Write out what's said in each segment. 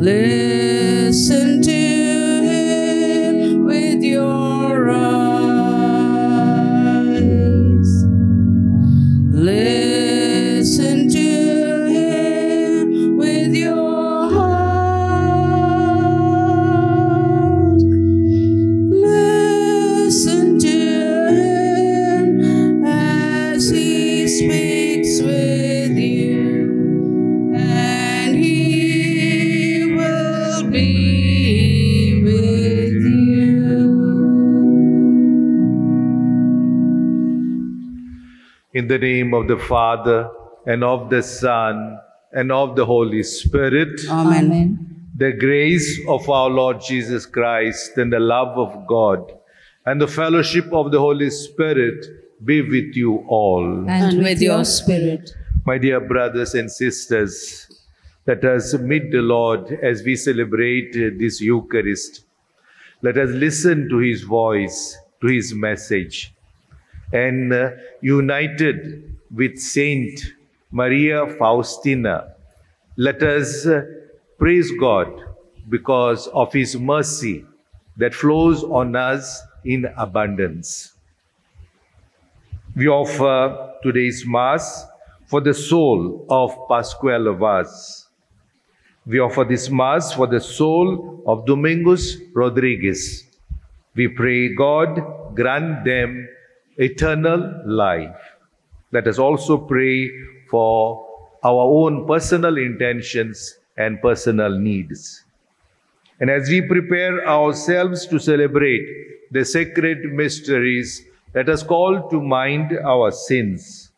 Listen to him with your eyes. Listen to him with your heart. Listen to him as he speaks with you, and he will be with you. In the name of the Father, and of the Son, and of the Holy Spirit, Amen. the grace of our Lord Jesus Christ, and the love of God, and the fellowship of the Holy Spirit be with you all. And with your spirit. My dear brothers and sisters, let us meet the Lord as we celebrate this Eucharist. Let us listen to his voice, to his message. And united with Saint Maria Faustina, let us praise God because of his mercy that flows on us in abundance. We offer today's Mass for the soul of Pascual Vaz. We offer this Mass for the soul of Domingos Rodriguez. We pray God grant them eternal life. Let us also pray for our own personal intentions and personal needs. And as we prepare ourselves to celebrate the sacred mysteries, let us call to mind our sins.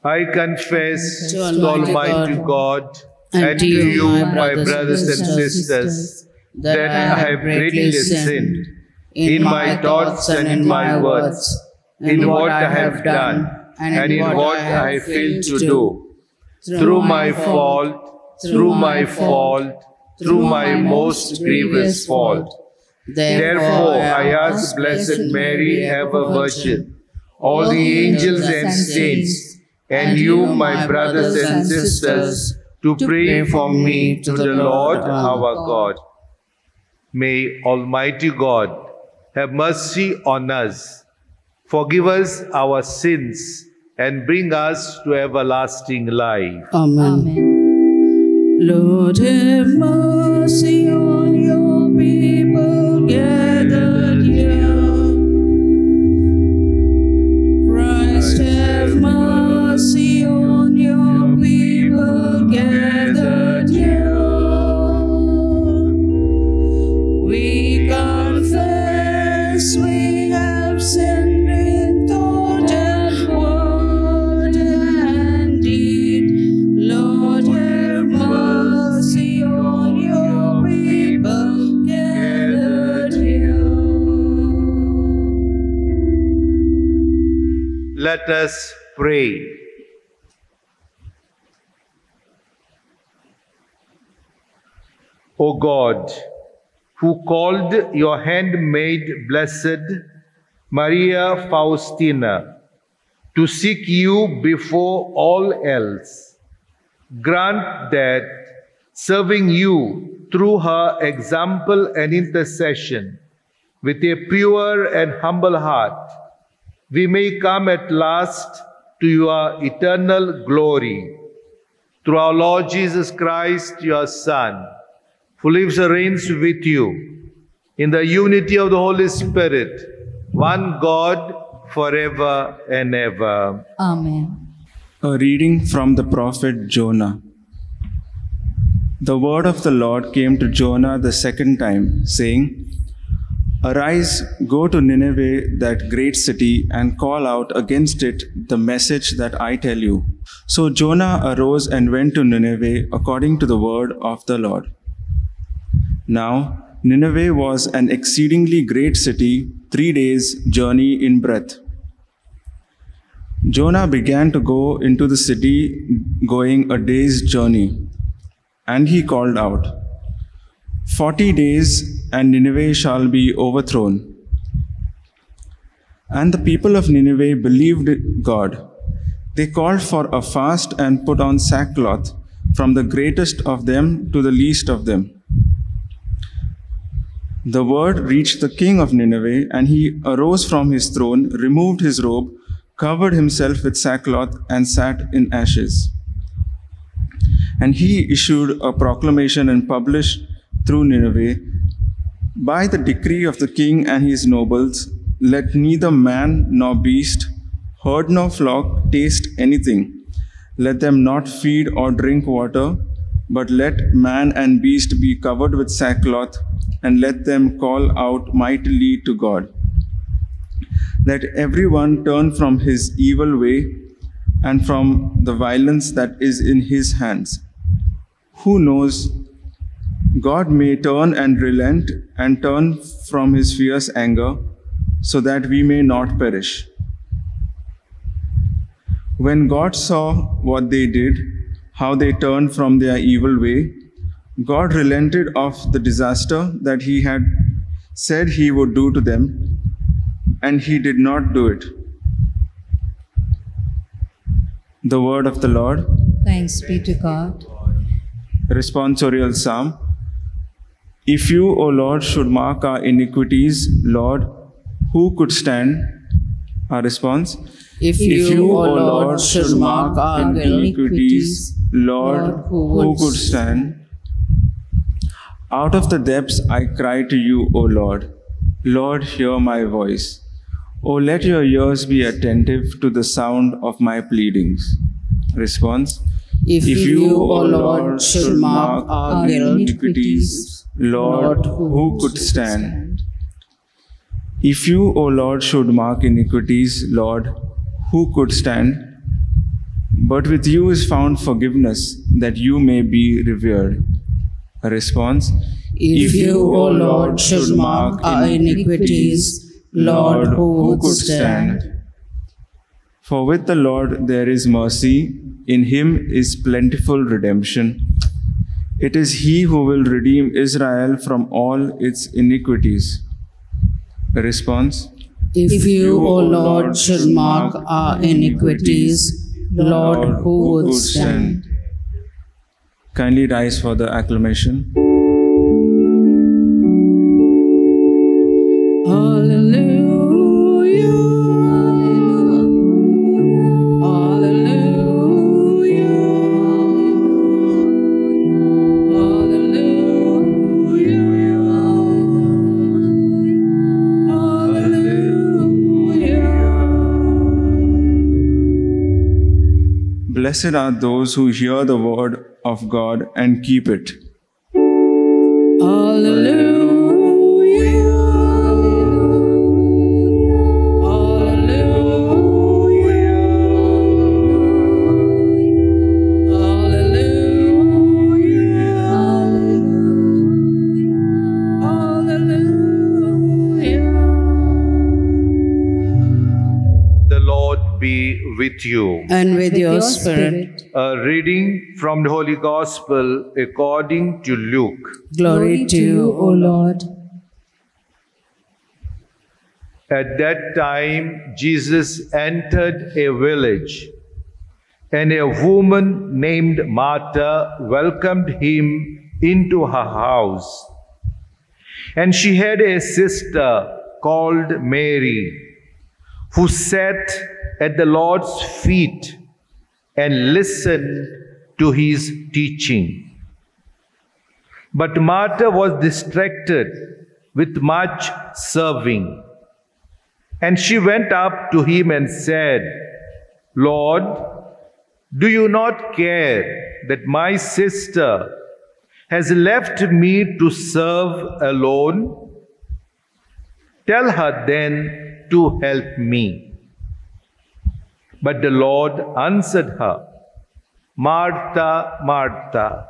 I confess to Almighty God and to you, my brothers and sisters, that I have greatly sinned in my thoughts and in my words, in what I have done and in what I have failed to do, through my fault, through my most grievous fault. Therefore, I ask Blessed Mary, ever Virgin, all the angels and saints, and you, my brothers and sisters, to pray for me to the Lord our God. May Almighty God have mercy on us, forgive us our sins, and bring us to everlasting life. Amen. Lord, have mercy on your people gathered here. Christ, have mercy on your people gathered here. We confess we have sinned in thought and word and deed. Lord, have mercy on your people gathered here. Let us pray. O God, who called your handmaid Blessed Maria Faustina to seek you before all else, grant that, serving you through her example and intercession, with a pure and humble heart, we may come at last to your eternal glory. Through our Lord Jesus Christ, your Son, who lives and reigns with you in the unity of the Holy Spirit, one God, forever and ever. Amen. A reading from the prophet Jonah. The word of the Lord came to Jonah the second time, saying, Arise, go to Nineveh, that great city, and call out against it the message that I tell you. So Jonah arose and went to Nineveh according to the word of the Lord. Now, Nineveh was an exceedingly great city, 3 days' journey in breadth. Jonah began to go into the city, going a day's journey, and he called out, 40 days, and Nineveh shall be overthrown. And the people of Nineveh believed God. They called for a fast and put on sackcloth, from the greatest of them to the least of them. The word reached the king of Nineveh, and he arose from his throne, removed his robe, covered himself with sackcloth, and sat in ashes. And he issued a proclamation and published through Nineveh, by the decree of the king and his nobles, let neither man nor beast, herd nor flock taste anything. Let them not feed or drink water, but let man and beast be covered with sackcloth, and let them call out mightily to God. Let everyone turn from his evil way and from the violence that is in his hands. Who knows? God may turn and relent and turn from his fierce anger, so that we may not perish. When God saw what they did, how they turned from their evil way, God relented of the disaster that he had said he would do to them, and he did not do it. The word of the Lord. Thanks be to God. Responsorial Psalm. If you, O Lord, should mark our iniquities, Lord, who could stand? Our response. If you, O Lord, should mark our iniquities, Lord, who could stand? Out of the depths I cry to you, O Lord. Lord, hear my voice. O let your ears be attentive to the sound of my pleadings. Response. If you, O Lord, should mark our iniquities, Lord, who could stand? If you, O Lord, should mark iniquities, Lord, who could stand? But with you is found forgiveness, that you may be revered. A response. If you, O Lord, should mark our iniquities, Lord, who could stand? For with the Lord there is mercy, in him is plentiful redemption. It is he who will redeem Israel from all its iniquities. A response. If you, O Lord, should mark our iniquities, Lord, who would stand? Kindly rise for the acclamation. Hallelujah. Hallelujah. Blessed are those who hear the word of God and keep it. Hallelujah. Be with you. And with your spirit. A reading from the Holy Gospel according to Luke. Glory to you, O Lord. At that time, Jesus entered a village, and a woman named Martha welcomed him into her house. And she had a sister called Mary, who sat at the Lord's feet and listened to his teaching. But Martha was distracted with much serving. And she went up to him and said, Lord, do you not care that my sister has left me to serve alone? Tell her then to help me. But the Lord answered her, Martha, Martha,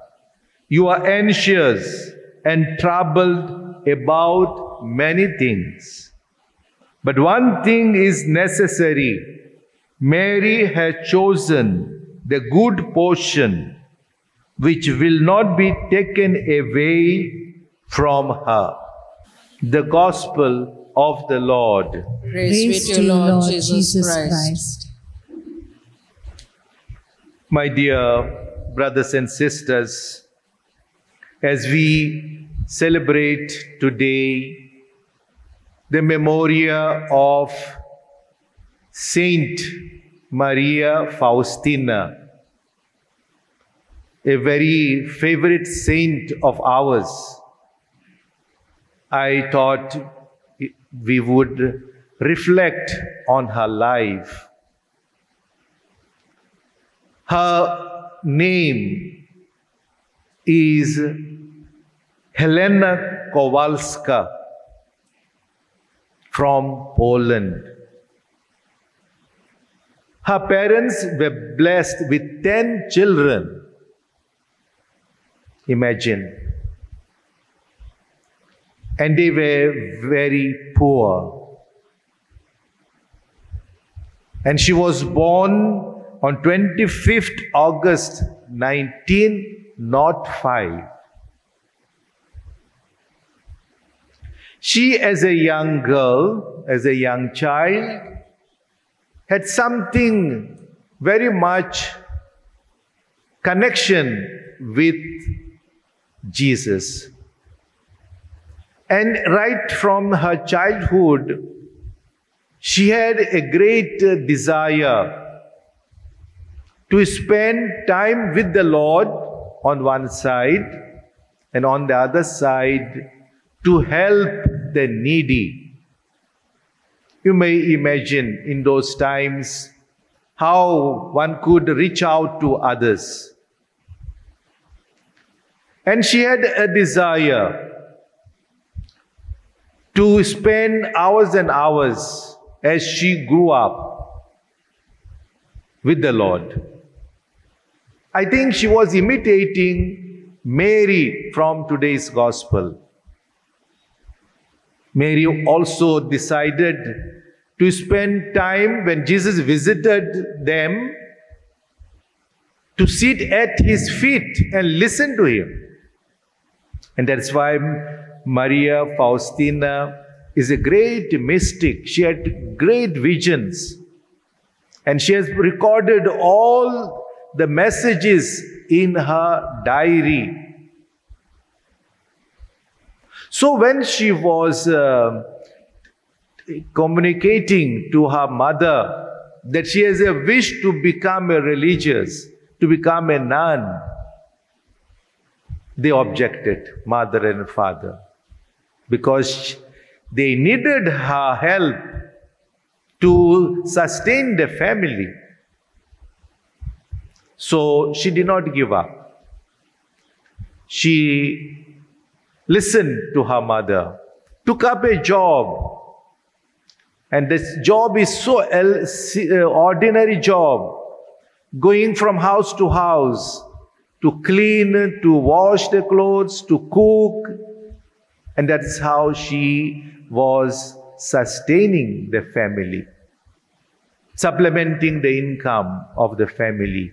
you are anxious and troubled about many things. But one thing is necessary. Mary has chosen the good portion, which will not be taken away from her. The Gospel of the Lord. Praise to you, Lord Jesus Christ. My dear brothers and sisters, as we celebrate today the memorial of Saint Maria Faustina, a very favorite saint of ours, I thought we would reflect on her life. Her name is Helena Kowalska from Poland. Her parents were blessed with 10 children. Imagine. And they were very poor. And she was born on 25th August 1905. She, as a young girl, as a young child, had something very much connection with Jesus. And right from her childhood, she had a great desire to spend time with the Lord on one side, and on the other side, to help the needy. You may imagine in those times how one could reach out to others. And she had a desire to spend hours and hours as she grew up with the Lord. I think she was imitating Mary from today's gospel. Mary also decided to spend time when Jesus visited them to sit at his feet and listen to him. And that's why Maria Faustina is a great mystic. She had great visions. And she has recorded all the messages in her diary. So when she was communicating to her mother that she has a wish to become a religious, to become a nun, they objected, mother and father, because they needed her help to sustain the family. So she did not give up. She listened to her mother, took up a job. And this job is so ordinary job, going from house to house, to clean, to wash the clothes, to cook. And that's how she was sustaining the family, supplementing the income of the family.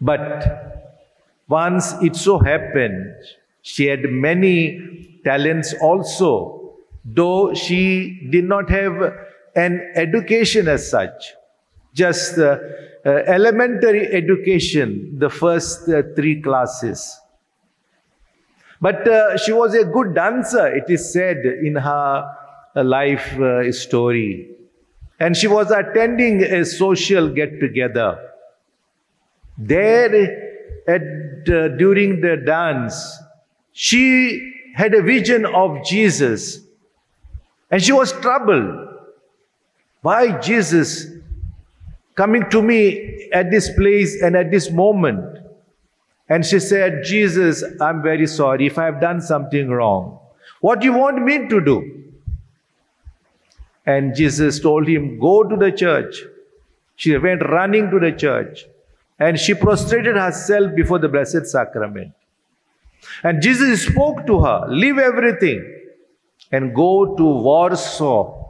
But once it so happened, she had many talents also, though she did not have an education as such, just elementary education, the first 3 classes. But she was a good dancer, it is said in her life story. And she was attending a social get-together. There, during the dance, she had a vision of Jesus. And she was troubled. Why Jesus coming to me at this place and at this moment? And she said, Jesus, I'm very sorry if I have done something wrong. What do you want me to do? And Jesus told him, go to the church. She went running to the church. And she prostrated herself before the Blessed Sacrament. And Jesus spoke to her, leave everything and go to Warsaw,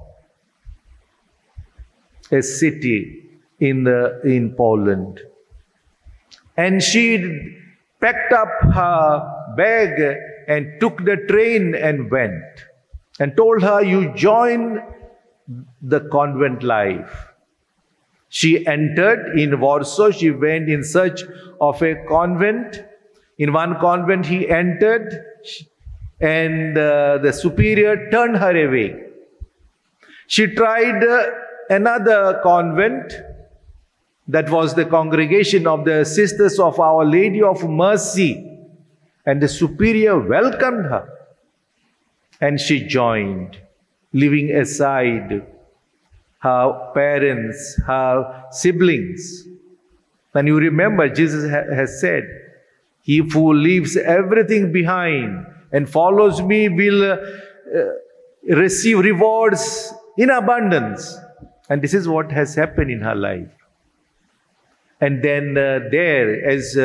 a city in Poland. And she packed up her bag and took the train and went. And told her, you join the convent life. She entered in Warsaw. She went in search of a convent. In one convent he entered, and the superior turned her away. She tried another convent. That was the congregation of the Sisters of Our Lady of Mercy. And the superior welcomed her. And she joined, leaving aside her parents, her siblings. And you remember, Jesus has said, "He who leaves everything behind and follows me will receive rewards in abundance." And this is what has happened in her life. And then as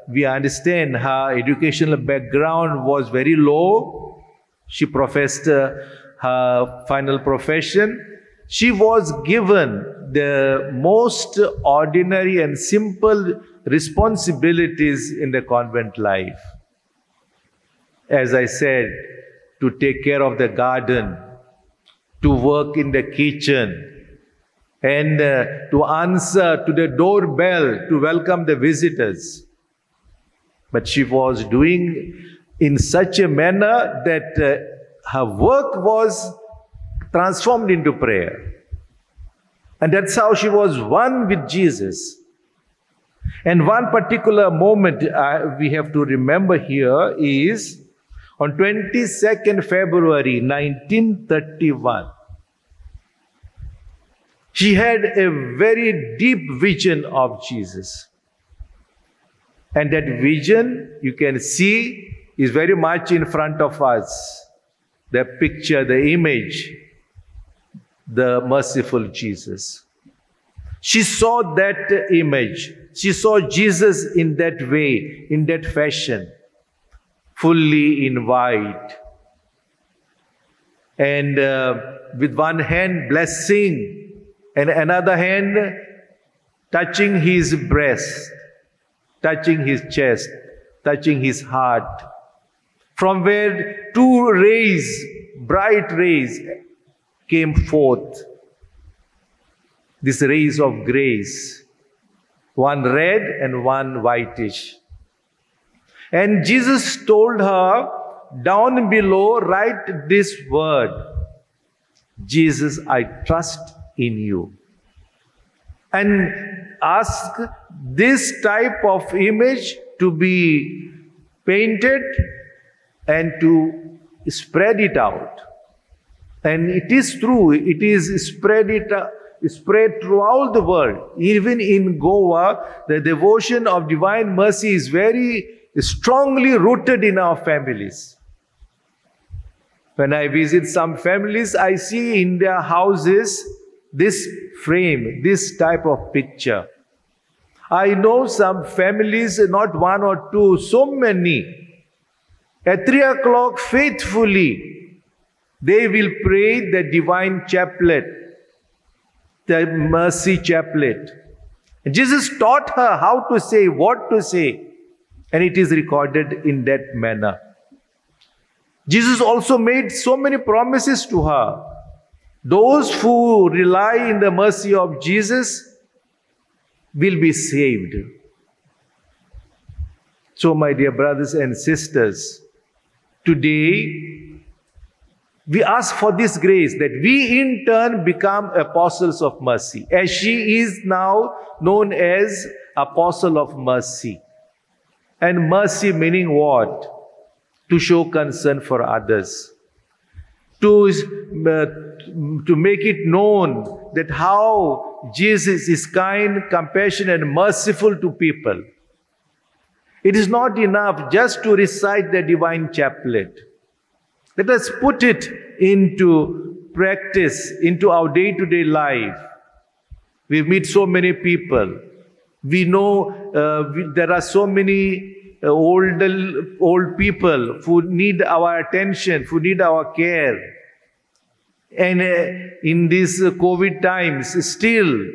we understand, her educational background was very low. She professed her final profession. She was given the most ordinary and simple responsibilities in the convent life. As I said, to take care of the garden, to work in the kitchen, and to answer to the doorbell to welcome the visitors. But she was doing in such a manner that her work was transformed into prayer. And that's how she was one with Jesus. And one particular moment we have to remember here is on 22nd February 1931. She had a very deep vision of Jesus. And that vision, you can see, is very much in front of us. The picture, the image, the merciful Jesus. She saw that image. She saw Jesus in that way, in that fashion, fully in white. And with one hand blessing, and another hand touching his breast, touching his chest, touching his heart, from where two rays, bright rays, came forth. These rays of grace, one red and one whitish. And Jesus told her, down below, write this word: Jesus, I trust in you. And ask this type of image to be painted and to spread it out. And it is true, it is spread throughout the world. Even in Goa, the devotion of Divine Mercy is very strongly rooted in our families. When I visit some families, I see in their houses this frame, this type of picture. I know some families, not one or two, so many. At 3 o'clock, faithfully, they will pray the divine chaplet, the mercy chaplet. And Jesus taught her how to say, what to say. And it is recorded in that manner. Jesus also made so many promises to her. Those who rely in the mercy of Jesus will be saved. So, my dear brothers and sisters, today we ask for this grace that we in turn become apostles of mercy, as she is now known as Apostle of Mercy. And mercy meaning what? To show concern for others. To make it known that how Jesus is kind, compassionate, and merciful to people. It is not enough just to recite the divine chaplet. Let us put it into practice, into our day-to-day life. We meet so many people. We know there are so many old people who need our attention, who need our care. And in these COVID times, still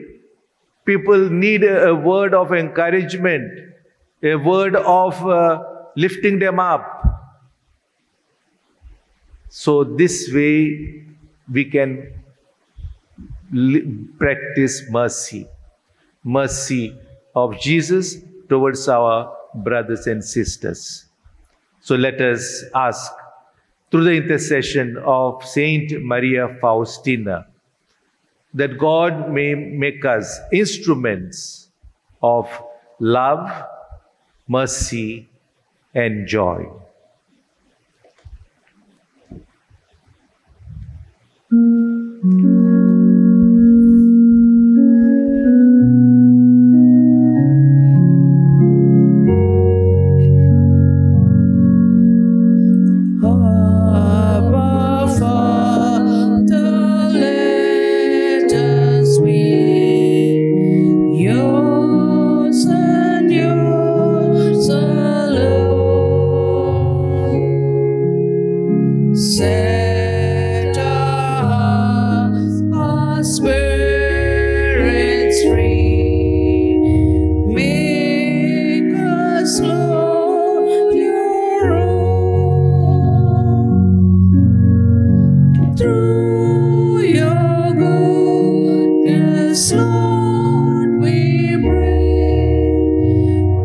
people need a word of encouragement, a word of lifting them up. So this way we can practice mercy. mercy of Jesus towards our brothers and sisters. So let us ask, through the intercession of Saint Maria Faustina, that God may make us instruments of love, mercy, and joy. Set our spirits free. Make us, Lord, your own. Through your goodness, Lord, we pray.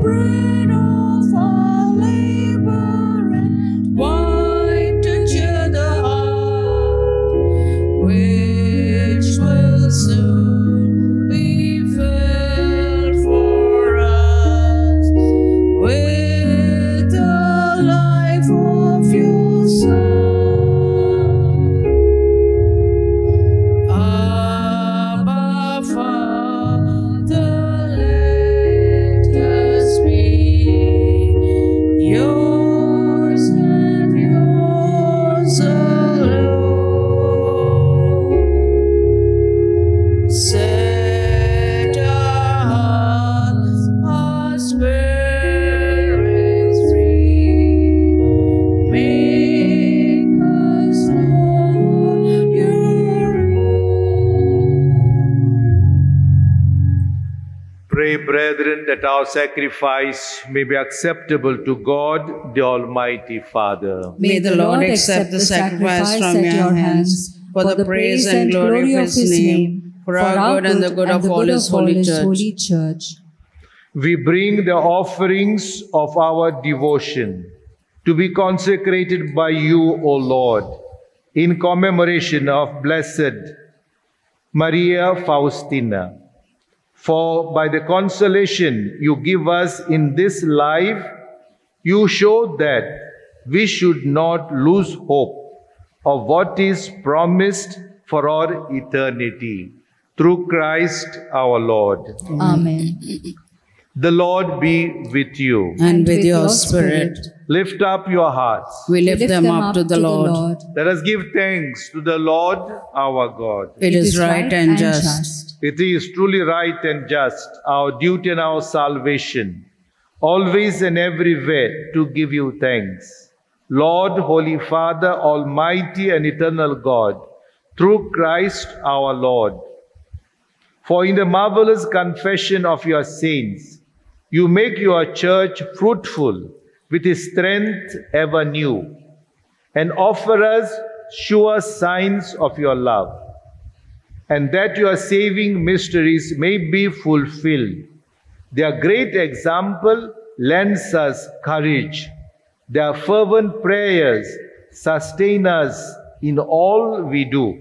Bread of our labor and wine to cheer the heart, which will soon be filled for us with the life of your Son. Abba, Father, let us be yours and yours alone. Set our hearts, our spirits free. Make us, Lord, your own. Pray, brethren, that our sacrifice may be acceptable to God, the Almighty Father. May the Lord accept the sacrifice from your hands for the praise and glory of his name, for our good and the good of all his holy church. We bring the offerings of our devotion to be consecrated by you, O Lord, in commemoration of Blessed Maria Faustina. For by the consolation you give us in this life, you show that we should not lose hope of what is promised for our eternity. Through Christ our Lord. Amen. The Lord be with you. And with your spirit, Lift up your hearts. we lift them up to the Lord. Let us give thanks to the Lord our God. It is right and just. It is truly right and just, our duty and our salvation, always and everywhere to give you thanks. Lord, Holy Father, Almighty and Eternal God, through Christ our Lord. For in the marvelous confession of your saints, you make your church fruitful with strength ever new, and offer us sure signs of your love, and that your saving mysteries may be fulfilled. Their great example lends us courage. Their fervent prayers sustain us in all we do.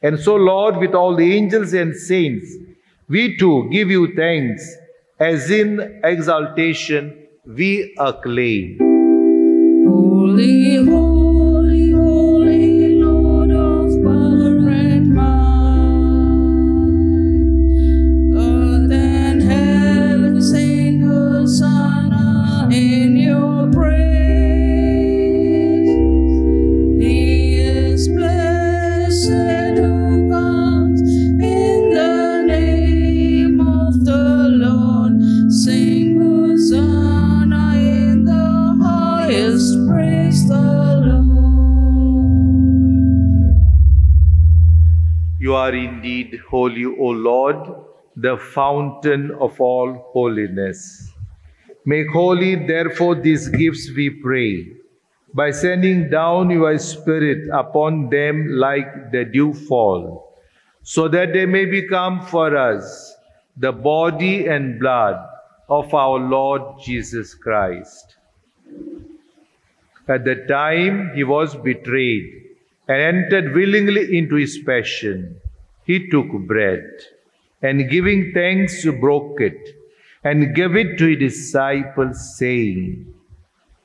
And so, Lord, with all the angels and saints, we too give you thanks, as in exaltation we acclaim. Holy, holy, holy, Lord of power and might. Earth and heaven sing Hosanna in your praise. He is blessed who comes in the name of the Lord. Sing Hosanna in the highest, praise the Lord. You are indeed holy, O Lord, the fountain of all holiness. Make holy, therefore, these gifts, we pray, by sending down your Spirit upon them like the dewfall, so that they may become for us the body and blood of our Lord Jesus Christ. At the time he was betrayed and entered willingly into his passion, he took bread, and giving thanks, broke it, and gave it to his disciples, saying,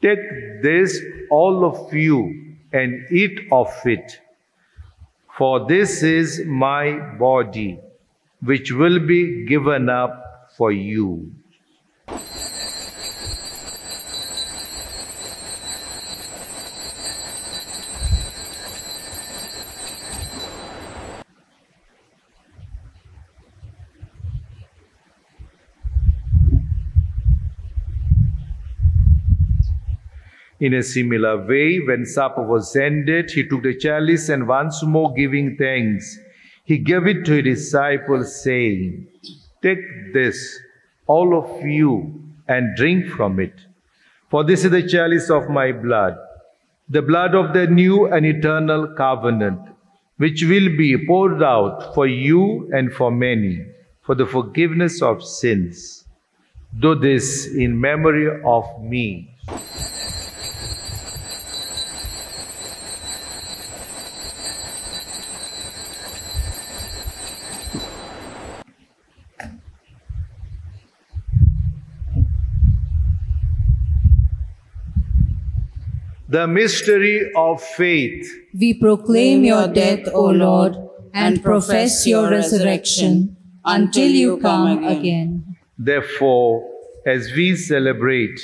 "Take this, all of you, and eat of it, for this is my body, which will be given up for you." In a similar way, when supper was ended, he took the chalice, and once more giving thanks, he gave it to his disciples, saying, "Take this, all of you, and drink from it. For this is the chalice of my blood, the blood of the new and eternal covenant, which will be poured out for you and for many, for the forgiveness of sins. Do this in memory of me." The mystery of faith. We proclaim your death, O Lord, and profess your resurrection until you come again. Therefore, as we celebrate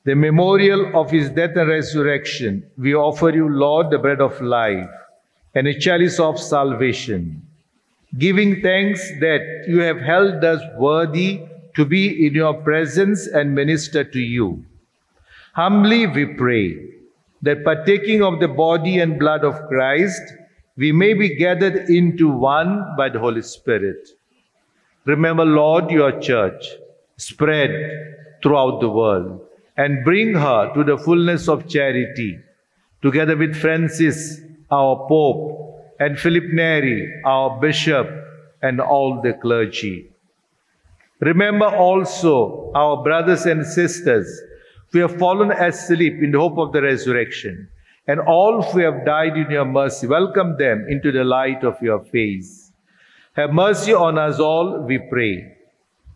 the memorial of his death and resurrection, we offer you, Lord, the bread of life and a chalice of salvation, giving thanks that you have held us worthy to be in your presence and minister to you. Humbly we pray that partaking of the body and blood of Christ, we may be gathered into one by the Holy Spirit. Remember, Lord, your church, spread throughout the world, and bring her to the fullness of charity, together with Francis, our Pope, and Philip Neri, our Bishop, and all the clergy. Remember also our brothers and sisters who have fallen asleep in the hope of the resurrection, and all who have died in your mercy. Welcome them into the light of your face. Have mercy on us all, we pray,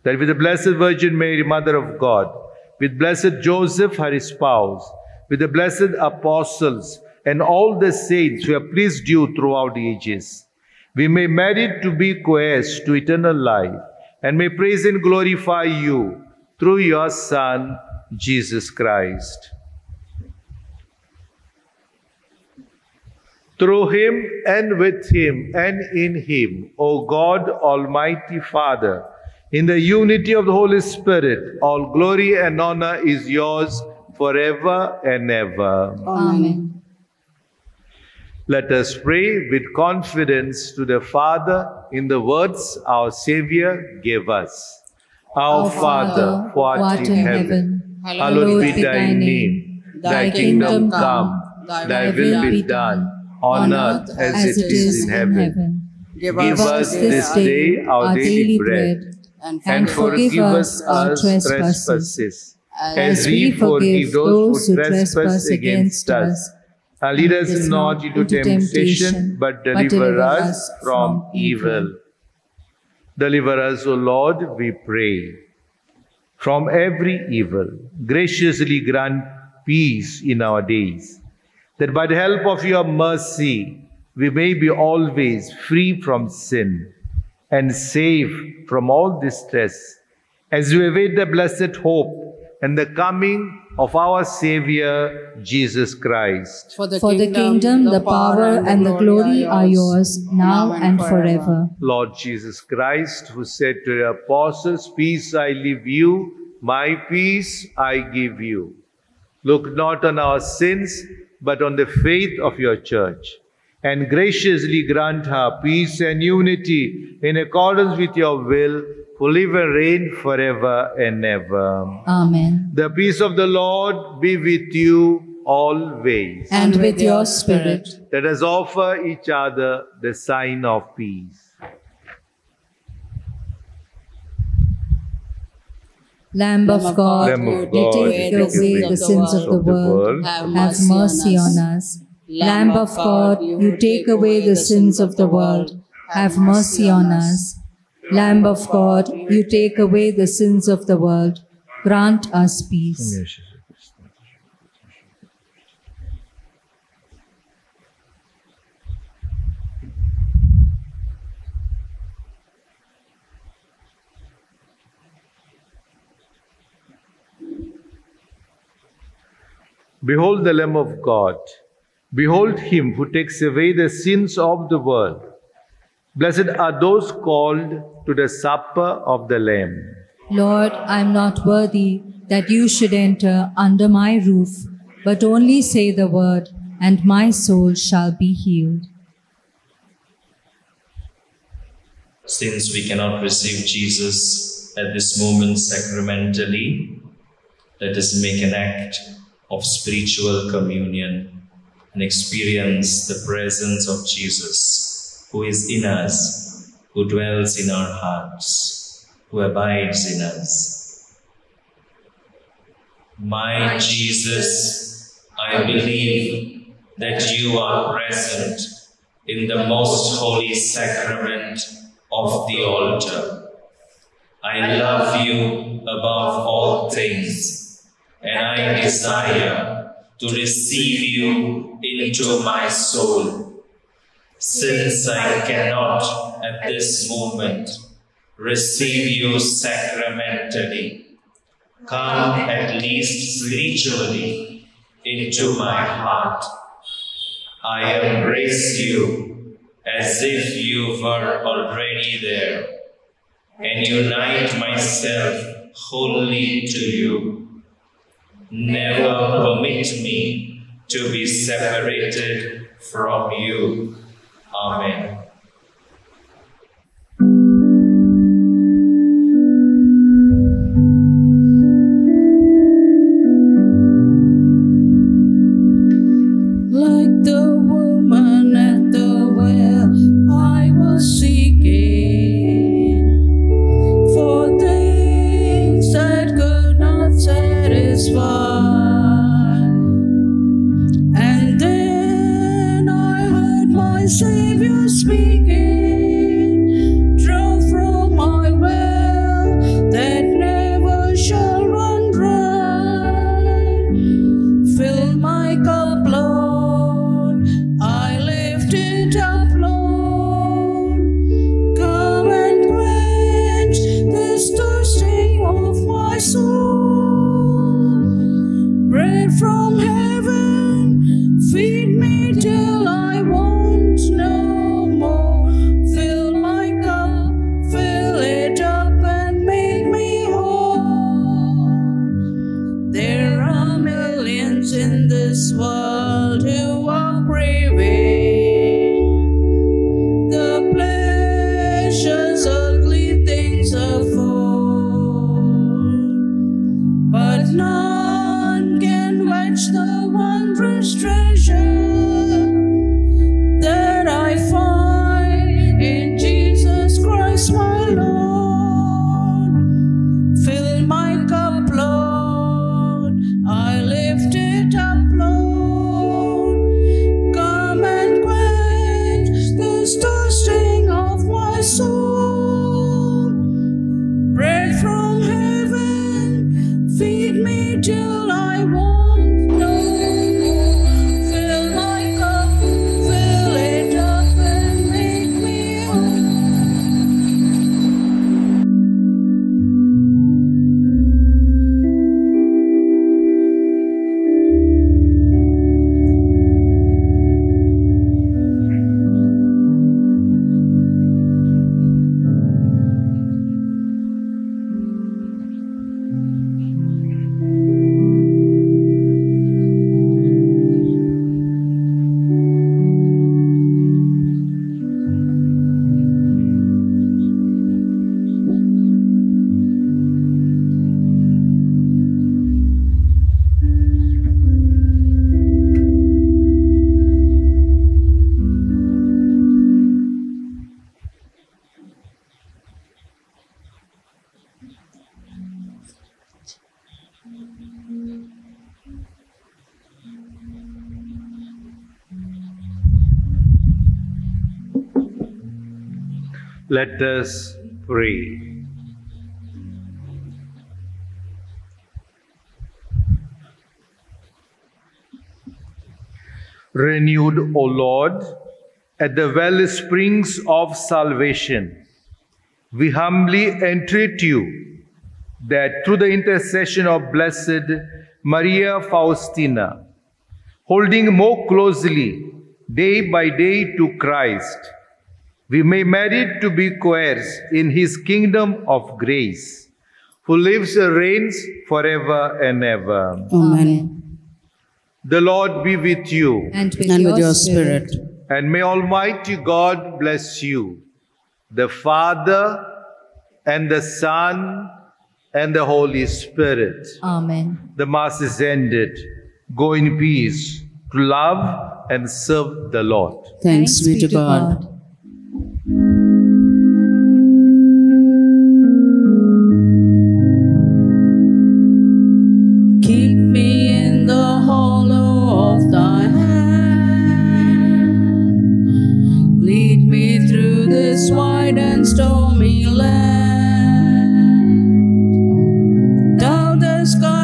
that with the Blessed Virgin Mary, Mother of God, with blessed Joseph, her spouse, with the blessed apostles, and all the saints who have pleased you throughout the ages, we may merit to be co-heirs to eternal life, and may praise and glorify you through your Son, Jesus Christ. Through him, and with him, and in him, O God, Almighty Father, in the unity of the Holy Spirit, all glory and honor is yours forever and ever. Amen. Let us pray with confidence to the Father in the words our Savior gave us. Our Father, who art in heaven, hallowed be thy name. Thy kingdom come, thy will be done, on earth as it is in heaven. Give us this day our daily bread, and forgive us our trespasses, as we forgive those who trespass against us. And lead us not into temptation, but deliver us from evil. Deliver us, O Lord, we pray, from every evil. Graciously grant peace in our days, that by the help of your mercy we may be always free from sin and safe from all distress, as we await the blessed hope and the coming of our Savior, Jesus Christ. For the kingdom, the power, and the glory are yours, now and forever. Lord Jesus Christ, who said to the apostles, "Peace I leave you, my peace I give you," look not on our sins, but on the faith of your church, and graciously grant her peace and unity in accordance with your will, who live and reign forever and ever. Amen. The peace of the Lord be with you always. And with your spirit. Let us offer each other the sign of peace. Lamb of God, you take away the sins of the world, have mercy on us. Lamb of God, you take away the sins of the world, have mercy on us. Lamb of God, you take away the sins of the world, grant us peace. Behold the Lamb of God. Behold him who takes away the sins of the world. Blessed are those called to the supper of the Lamb. Lord, I am not worthy that you should enter under my roof, but only say the word, and my soul shall be healed. Since we cannot receive Jesus at this moment sacramentally, let us make an act of spiritual communion and experience the presence of Jesus, who is in us, who dwells in our hearts, who abides in us. My Jesus, I believe that you are present in the most holy sacrament of the altar. I love you above all things, and I desire to receive you into my soul. Since I cannot at this moment receive you sacramentally, come at least spiritually into my heart. I embrace you as if you were already there, and unite myself wholly to you. Never permit me to be separated from you. Amen. Like the woman at the well, I was seeking for things that could not satisfy. And then I heard my Savior speak. Let us pray. Renewed, O Lord, at the well springs of salvation, we humbly entreat you that through the intercession of Blessed Maria Faustina, holding more closely day by day to Christ, we may merit to be co-heirs in his kingdom of grace, who lives and reigns forever and ever. Amen. The Lord be with you. And with Your spirit. And may Almighty God bless you, the Father and the Son and the Holy Spirit. Amen. The Mass is ended. Go in peace to love and serve the Lord. Thanks be to God. Keep me in the hollow of thy hand. Lead me through this wide and stormy land. Thou the sky